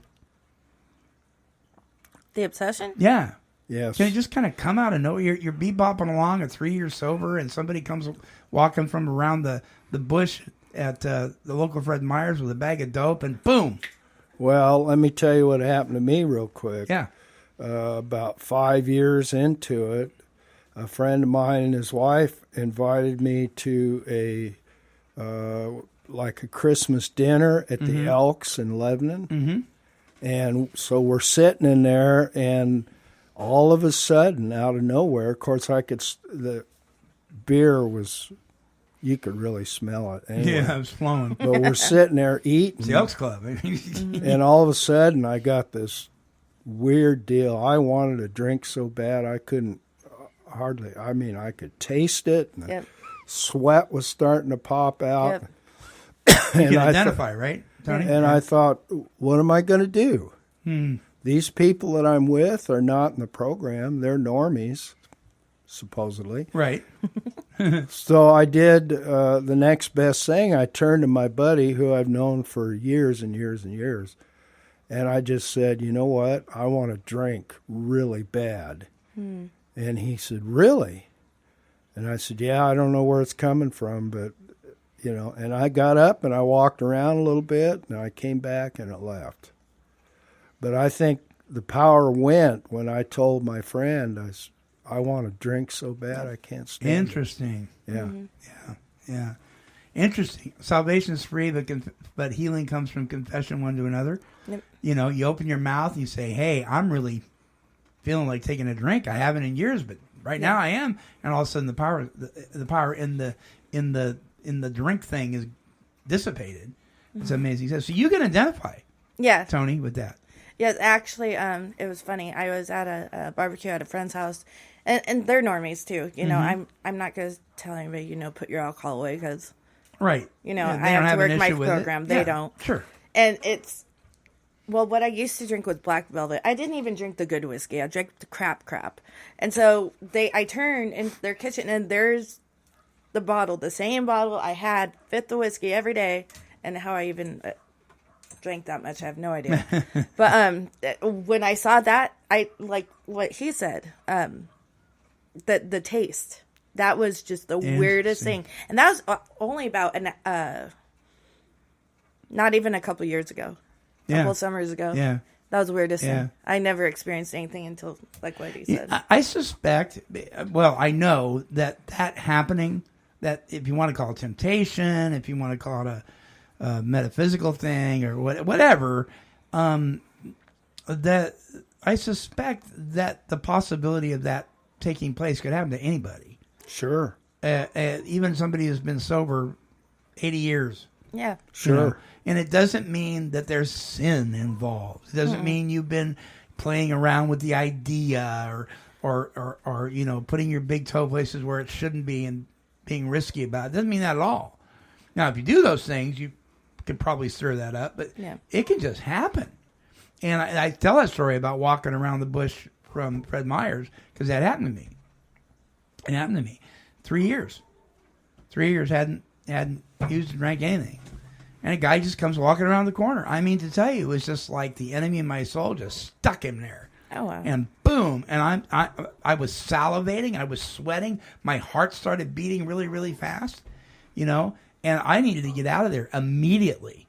The obsession? Yeah. Yes. Can it just kind of come out of nowhere? You're bebopping along at 3 years sober, and somebody comes walking from around the bush at the local Fred Meyer's with a bag of dope, and boom. Well, let me tell you what happened to me real quick. Yeah. About 5 years into it, a friend of mine and his wife invited me to like a Christmas dinner at the Elks in Lebanon. Mm-hmm. And so we're sitting in there, and all of a sudden, out of nowhere, of course, the beer was, you could really smell it. Anyway. Yeah, it was flowing. But we're sitting there eating. It's the Elks Club. And all of a sudden, I got this weird deal. I wanted a drink so bad I couldn't I could taste it, and the sweat was starting to pop out. Yep. You can identify, right, Tony? And I thought, what am I going to do? These people that I'm with are not in the program. They're normies, supposedly. Right. So I did the next best thing. I turned to my buddy, who I've known for years and years and years, and I just said, you know what? I want to drink really bad. And he said, really? And I said, yeah, I don't know where it's coming from, but, and I got up and I walked around a little bit, and I came back and it left. But I think the power went when I told my friend, I want to drink so bad I can't stand Interesting. it. Yeah. Yeah. Interesting. Salvation is free, but healing comes from confession one to another. Yep. You open your mouth and you say, hey, I'm really feeling like taking a drink. I haven't in years, but right now I am. And all of a sudden the power in the drink thing is dissipated. It's amazing. So you can identify, Toni, with that. Yes, actually, it was funny. I was at a barbecue at a friend's house, and they're normies too. I'm not going to tell anybody, put your alcohol away, because, right. I have to work my program. They don't. Sure. And what I used to drink was Black Velvet. I didn't even drink the good whiskey. I drank the crap. And so I turned in their kitchen, and there's the bottle, the same bottle I had, fit the whiskey every day, and how I even drank that much, I have no idea. But when I saw that, I like what he said. The taste, that was just the weirdest thing, and that was only about not even a couple years ago, a couple summers ago. Yeah, that was the weirdest thing. I never experienced anything until like what he said. I suspect. Well, I know that happening. That if you want to call it temptation, if you want to call it a metaphysical thing or whatever, that I suspect that the possibility of that taking place could happen to anybody. Sure. Even somebody who's been sober 80 years. Yeah. Sure. And it doesn't mean that there's sin involved. It doesn't mean you've been playing around with the idea or putting your big toe places where it shouldn't be and being risky about it. It doesn't mean that at all. Now, if you do those things, you could probably stir that up, but it can just happen. And I tell that story about walking around the bush from Fred Meyer's because that happened to me. It happened to me. 3 years. 3 years hadn't used or drank anything. And a guy just comes walking around the corner. I mean, to tell you, it was just like the enemy in my soul just stuck him there. Oh, wow. And boom. And I was salivating. I was sweating. My heart started beating really, really fast, and I needed to get out of there immediately.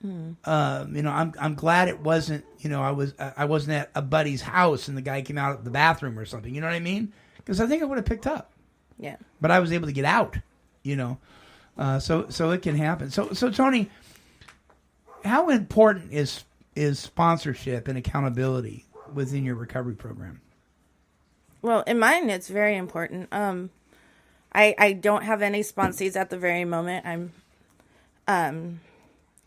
I'm glad it wasn't, I wasn't at a buddy's house and the guy came out of the bathroom or something. You know what I mean? Because I think I would have picked up. Yeah. But I was able to get out, so it can happen. So Toni, how important is sponsorship and accountability within your recovery program? Well, in mine, it's very important. I don't have any sponsees at the very moment. I'm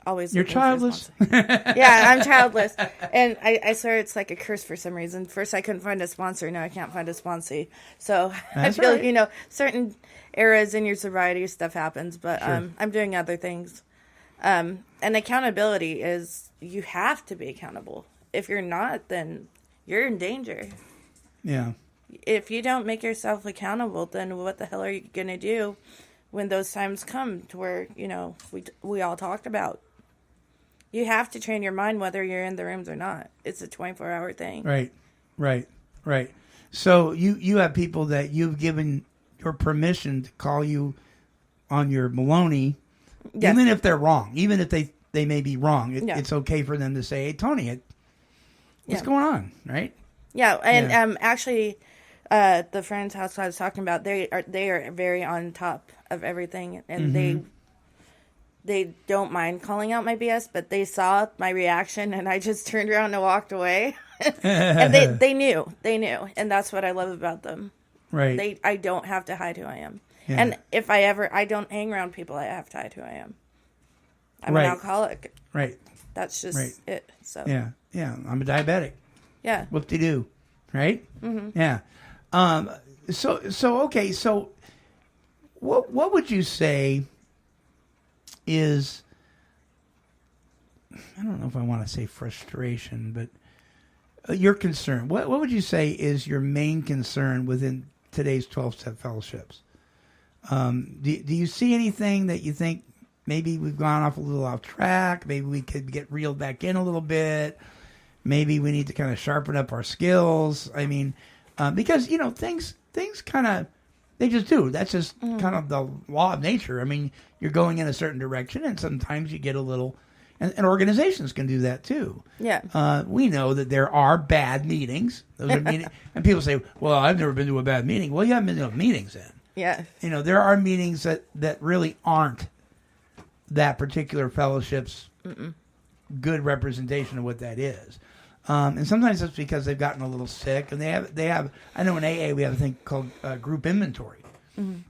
always You're childless. Yeah, I'm childless, and I swear it's like a curse for some reason. First, I couldn't find a sponsor. Now I can't find a sponsee. So That's I feel right. Certain eras in your sobriety stuff happens, but Sure. I'm doing other things. And accountability is you have to be accountable. If you're not, then you're in danger. Yeah. If you don't make yourself accountable, then what the hell are you going to do when those times come to where, we all talked about? You have to train your mind whether you're in the rooms or not. It's a 24-hour thing. Right. So you have people that you've given your permission to call you on your baloney, Yes. even if they're wrong, even if they may be wrong. Yeah. It's okay for them to say, "Hey, Tony, what's Yeah. going on?" Right? Yeah, and Yeah. Actually, the friend's house I was talking about, they are very on top of everything, and they don't mind calling out my BS, but they saw my reaction, and I just turned around and walked away. And they knew, and that's what I love about them. Right. I don't have to hide who I am, Yeah. and if I don't hang around people, I have to hide who I am. I'm Right. an alcoholic. Right. That's just Right. it. So Yeah. Yeah. I'm a diabetic. yeah. Whoop-de-doo. Right? Mm-hmm. Yeah. So okay. So what would you say is, I don't know if I want to say frustration, but your concern. What would you say is your main concern within today's 12-step fellowships? Do you see anything that you think maybe we've gone off a little off track? Maybe we could get reeled back in a little bit. Maybe we need to kind of sharpen up our skills. I mean, because, things kind of, they just do. That's just kind of the law of nature. I mean, you're going in a certain direction, and sometimes you get a little, and organizations can do that too. Yeah. We know that there are bad meetings. Those are and people say, well, I've never been to a bad meeting. Well, you haven't been to meetings then. Yeah. There are meetings that really aren't that particular fellowship's good representation of what that is. And sometimes it's because they've gotten a little sick, and they have. I know in AA we have a thing called group inventory, and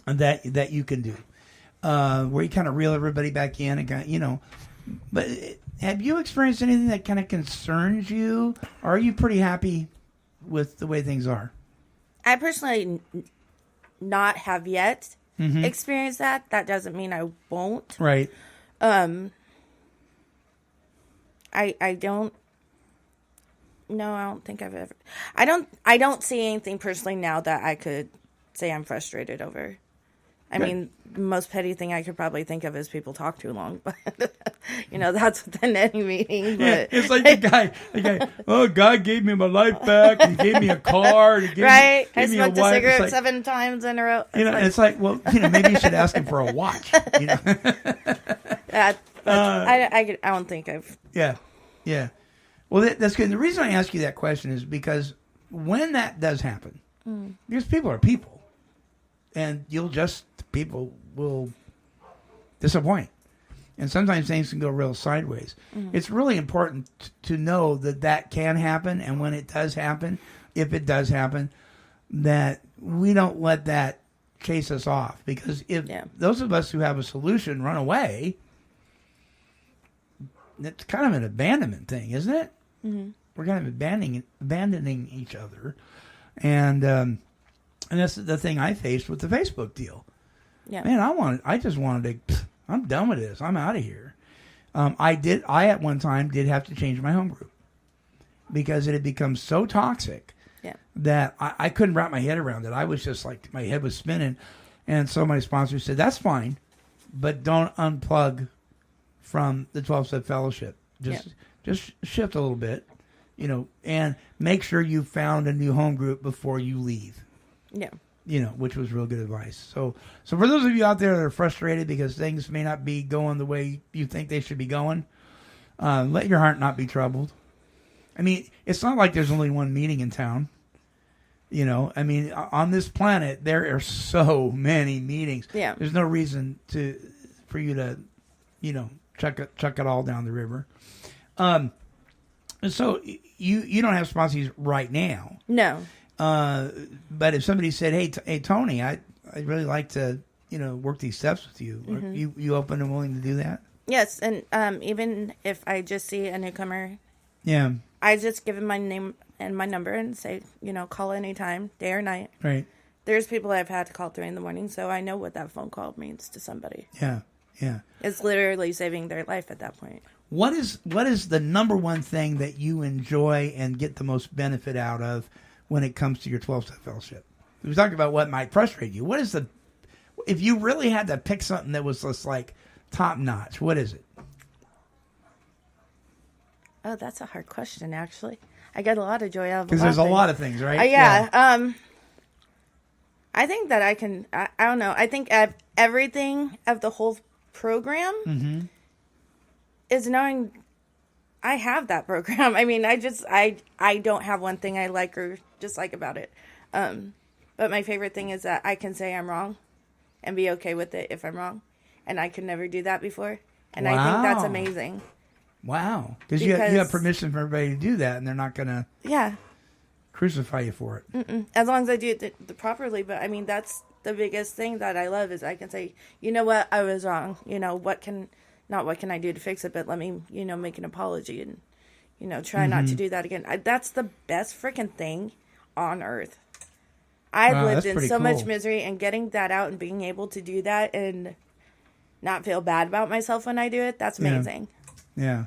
that you can do, where you kind of reel everybody back in and kind of, But have you experienced anything that kind of concerns you, or are you pretty happy with the way things are? I personally not have yet experienced that. That doesn't mean I won't. Right. I don't. No, I don't think I've ever. I don't see anything personally now that I could say I'm frustrated over. I mean, the most petty thing I could probably think of is people talk too long, but that's within any meeting. But. Yeah, it's like the guy. Oh, God gave me my life back. He gave me a car. He gave Right, me, I gave me smoked a wife. cigarette It's like, 7 times in a row. it's like, well, maybe you should ask him for a watch. I don't think I've. Yeah. Well, that's good. And the reason I ask you that question is because when that does happen, because people are people, and people will disappoint. And sometimes things can go real sideways. It's really important to know that can happen, and when it does happen, if it does happen, that we don't let that chase us off. Because if those of us who have a solution run away, it's kind of an abandonment thing, isn't it? We're kind of abandoning each other, and that's the thing I faced with the Facebook deal. Yeah, man, I just wanted to. I'm done with this. I'm out of here. I at one time did have to change my home group because it had become so toxic that I couldn't wrap my head around it. I was just like, my head was spinning, and so my sponsor said, "That's fine, but don't unplug from the 12-step fellowship. Just shift a little bit, and make sure you found a new home group before you leave." Yeah. Which was real good advice. So for those of you out there that are frustrated because things may not be going the way you think they should be going, let your heart not be troubled. I mean, it's not like there's only one meeting in town. I mean, on this planet, there are so many meetings. Yeah. There's no reason for you to, chuck it all down the river. And so you don't have sponsors right now. No. But if somebody said, "Hey, Toni, I'd really like to, work these steps with you," are you open and willing to do that? Yes, and even if I just see a newcomer, I just give him my name and my number and say, call anytime, day or night. Right. There's people I've had to call 3 a.m, so I know what that phone call means to somebody. Yeah. It's literally saving their life at that point. What is the number one thing that you enjoy and get the most benefit out of when it comes to your 12-step fellowship? We talked about what might frustrate you. What is if you really had to pick something that was just like top notch, what is it? Oh, that's a hard question, actually. I get a lot of joy out of Because there's a lot of things, right? Yeah. I think that I can. I don't know. I think everything of the whole program Mm-hmm. is knowing I have that program. I mean, I don't have one thing I like or dislike about it. But my favorite thing is that I can say I'm wrong and be okay with it if I'm wrong. And I could never do that before. And I think that's Wow. amazing. Wow. Because you have permission from everybody to do that, and they're not going to Yeah. crucify you for it. As long as I do it properly. But I mean, that's the biggest thing that I love is I can say, you know what, I was wrong. You know, not what can I do to fix it, but let me, make an apology and, try not to do that again. That's the best freaking thing on earth. I've Wow, lived that's in pretty so much cool. misery, and getting that out and being able to do that and not feel bad about myself when I do it, that's Yeah. amazing. Yeah.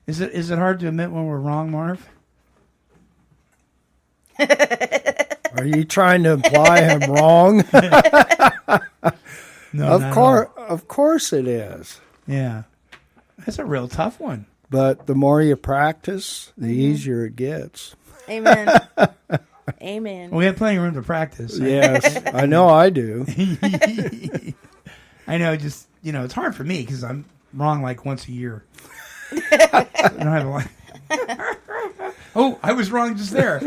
Is it hard to admit when we're wrong, Marv? Are you trying to imply I'm wrong? No, Of course it is. Yeah. That's a real tough one. But the more you practice, the easier it gets. Amen. Amen. Well, we have plenty of room to practice. Yes, I know I do. I know, just, it's hard for me because I'm wrong like once a year. I don't have a lot. Oh, I was wrong just there.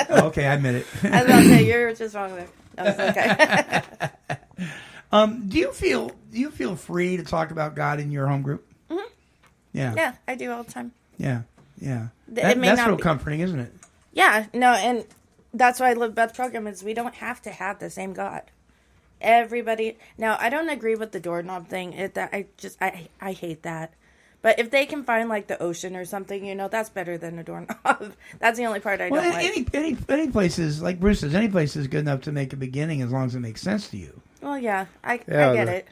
Okay, I admit it. I was about to say, you're just wrong there. No, it's okay. Do you feel free to talk about God in your home group? Mm-hmm. Yeah. Yeah, I do all the time. Yeah. It That's may not real be- comforting, isn't it? Yeah, no, and that's why I love Beth's program is we don't have to have the same God. Everybody. Now, I don't agree with the doorknob thing. I hate that. But if they can find like the ocean or something, that's better than a doorknob. That's the only part I don't like. Any place is, like Bruce says, any place is good enough to make a beginning as long as it makes sense to you. Well, yeah, I get it.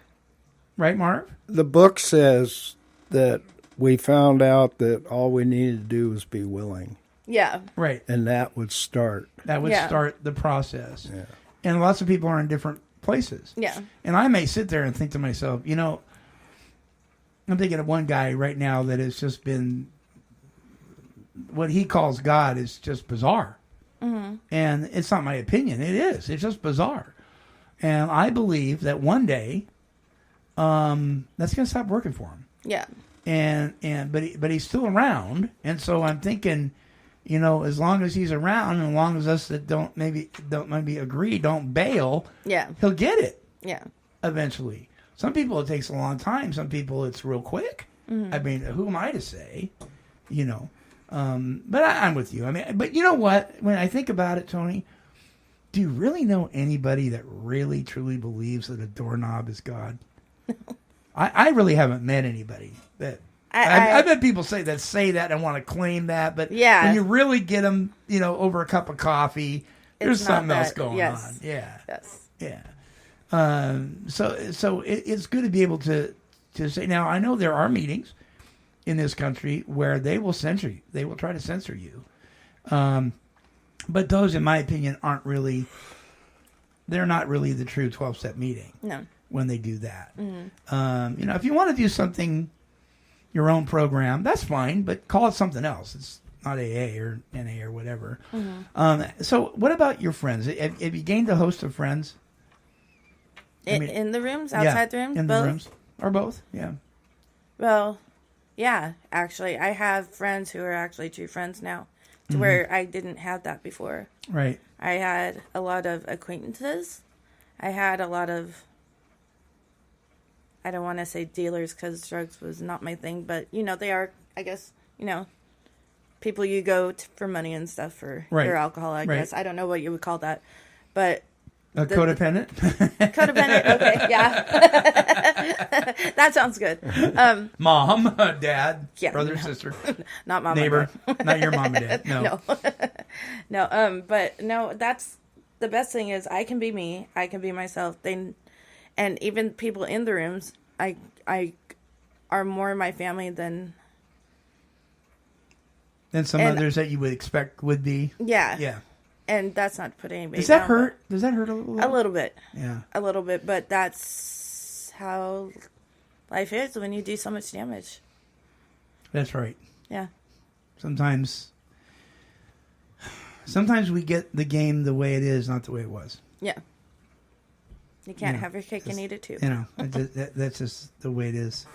Right, Marv? The book says that we found out that all we needed to do was be willing. Yeah. Right. And that would start. That would Yeah. start the process. Yeah. And lots of people are in different places. Yeah. And I may sit there and think to myself, I'm thinking of one guy right now that has just been, what he calls God is just bizarre. Mm-hmm. And it's not my opinion. It is. It's just bizarre. And I believe that one day, that's going to stop working for him. Yeah. But he's still around. And so I'm thinking, as long as he's around, and as long as us that don't maybe agree, don't bail, Yeah. he'll get it Yeah. eventually. Some people it takes a long time. Some people it's real quick. Mm-hmm. I mean, who am I to say? But I'm with you. I mean, but you know what? When I think about it, Toni, do you really know anybody that really truly believes that a doorknob is God? I really haven't met anybody that. I've met people say that and want to claim that, but Yeah. when you really get them, over a cup of coffee, there's It's not something else that- going yes. on. Yeah. Yes. Yeah. So it's good to be able to say. Now, I know there are meetings in this country where they will censor you. They will try to censor you. But those, in my opinion, they're not really the true 12-step meeting. No. When they do that. Mm-hmm. If you want to do something, your own program, that's fine, but call it something else. It's not AA or NA or whatever. Mm-hmm. So what about your friends? Have you gained a host of friends? In the rooms, outside the rooms, in both. the rooms, or both? Yeah. Well, yeah, actually, I have friends who are actually true friends now, to Mm-hmm. where I didn't have that before. Right. I had a lot of acquaintances. I had a lot of, I don't want to say dealers because drugs was not my thing, but, they are, I guess, people you go for money and stuff for Right. your alcohol, I Right. guess. I don't know what you would call that, but... Codependent? Codependent, okay, yeah. That sounds good. Mom, dad, Yeah, brother, no. sister, Not mom neighbor. and dad. Not your mom and dad. No. No, but no, that's the best thing is I can be me. I can be myself. And even people in the rooms, I are more my family than... And some And- others that you would expect would be. Yeah. Yeah. And that's not to put anybody Does that down, hurt? Does that hurt a little? but- A little bit. Yeah. A little bit, but that's how life is when you do so much damage. That's right. Yeah. Sometimes Sometimes we get the game the way it is, not the way it was. Yeah. You can't have your cake and eat it too. That's just the way it is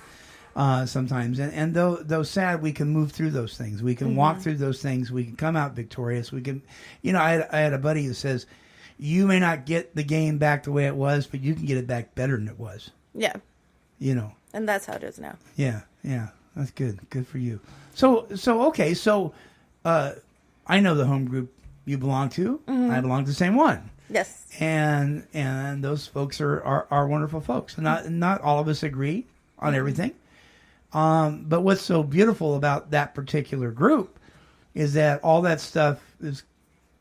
sometimes. And though sad, we can move through those things. We can walk through those things. We can come out victorious. We can, I had a buddy who says, you may not get the game back the way it was, but you can get it back better than it was. Yeah. And that's how it is now. Yeah. That's good. Good for you. So okay. So I know the home group you belong to. I belong to the same one. Yes. And those folks are wonderful folks. Not all of us agree on everything. But what's so beautiful about that particular group is that all that stuff is,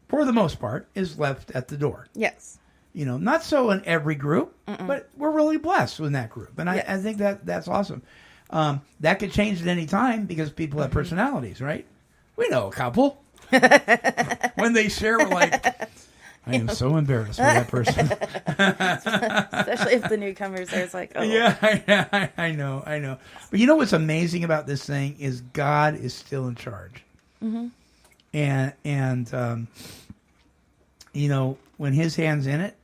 for the most part, is left at the door. Yes. Not so in every group, but we're really blessed in that group. And I think that's awesome. That could change at any time because people have personalities, right? We know a couple. When they share, we're like, I am so embarrassed for that person. Especially if the newcomers there, it's like, oh. Yeah, I know. But you know what's amazing about this thing is God is still in charge. And when his hand's in it,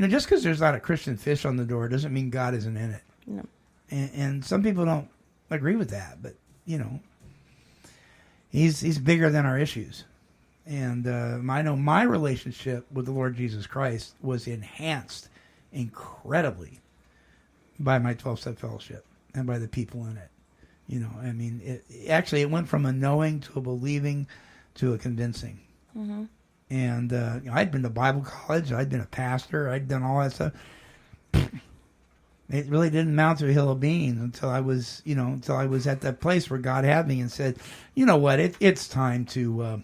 just because there's not a Christian fish on the door doesn't mean God isn't in it. No. And some people don't agree with that, but he's bigger than our issues. And I know my relationship with the Lord Jesus Christ was enhanced incredibly by my 12-step fellowship and by the people in it. It went from a knowing to a believing to a convincing. And I'd been to Bible college, I'd been a pastor, I'd done all that stuff. It really didn't amount to a hill of beans until I was at that place where God had me and said, you know what, it's time to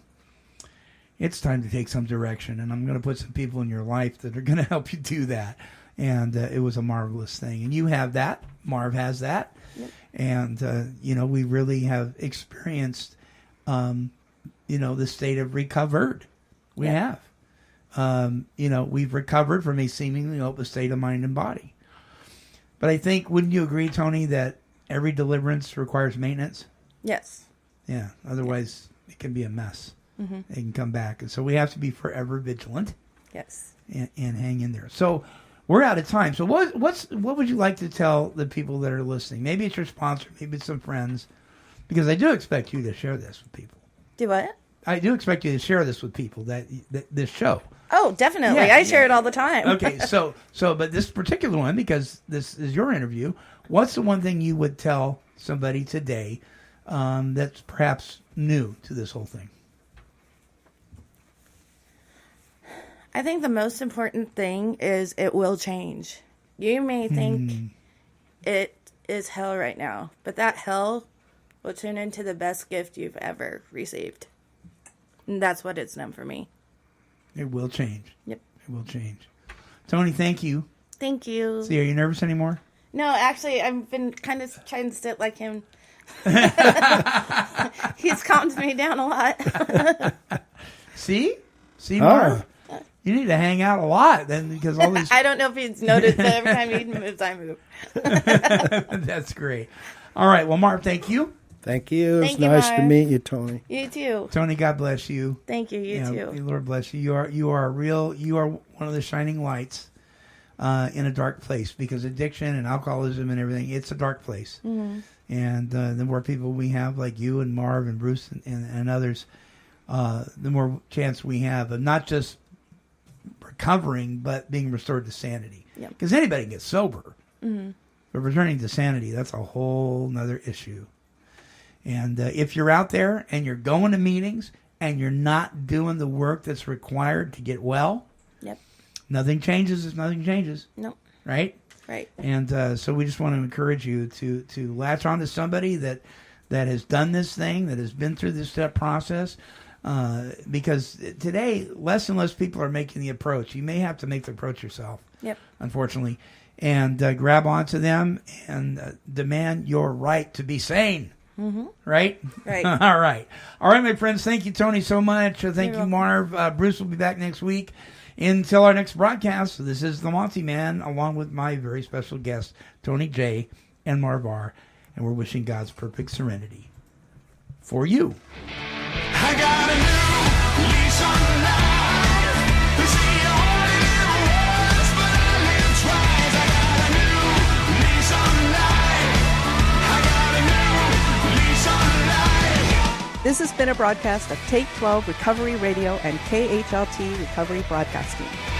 take some direction, and I'm going to put some people in your life that are going to help you do that. And it was a marvelous thing. And you have that. Marv has that. Yep. And, we really have experienced, the state of recovered. We have. We've recovered from a seemingly hopeless state of mind and body. But I think, wouldn't you agree, Toni, that every deliverance requires maintenance? Yes. Yeah. Otherwise, it can be a mess. It can come back. And so we have to be forever vigilant. Yes. And hang in there. So we're out of time. So what would you like to tell the people that are listening? Maybe it's your sponsor, maybe it's some friends. Because I do expect you to share this with people. Do what? I do expect you to share this with people, that this show. Oh, definitely. I share it all the time. Okay, so but this particular one, because this is your interview, what's the one thing you would tell somebody today that's perhaps new to this whole thing? I think the most important thing is it will change. You may think it is hell right now, but that hell will turn into the best gift you've ever received. And that's what it's done for me. It will change. Yep. It will change. Toni, thank you. Thank you. See, are you nervous anymore? No, actually, I've been kind of trying to sit like him. He's calmed me down a lot. See, Marv? You need to hang out a lot then, because all these... I don't know if he's noticed that every time he moves, I move. That's great. All right. Well, Marv, thank you. Thank you. It's nice to meet you, Toni. You too. Toni, God bless you. Thank you. You too. May Lord bless you. You are one of the shining lights in a dark place, because addiction and alcoholism and everything, it's a dark place. Mm-hmm. And the more people we have like you and Marv and Bruce and others, the more chance we have of not just recovering, but being restored to sanity. Because anybody can get sober. Mm-hmm. But returning to sanity, that's a whole nother issue. And if you're out there and you're going to meetings and you're not doing the work that's required to get well, nothing changes if nothing changes. Nope. Right? Right. And so we just want to encourage you to latch on to somebody that has done this thing, that has been through this step process. Because today, less and less people are making the approach. You may have to make the approach yourself, unfortunately. And grab onto them and demand your right to be sane. Mm-hmm. Right? Right. All right. All right, my friends. Thank you, Toni, so much. Thank you, Marv. Bruce will be back next week. Until our next broadcast, this is the Monty Man, along with my very special guests, Toni J. and Marv R. And we're wishing God's perfect serenity for you. I got a new lease lease on life. They say you only live once, but I live twice. I got a new lease on life. I got a new lease on life. This has been a broadcast of Take 12 Recovery Radio and KHLT Recovery Broadcasting.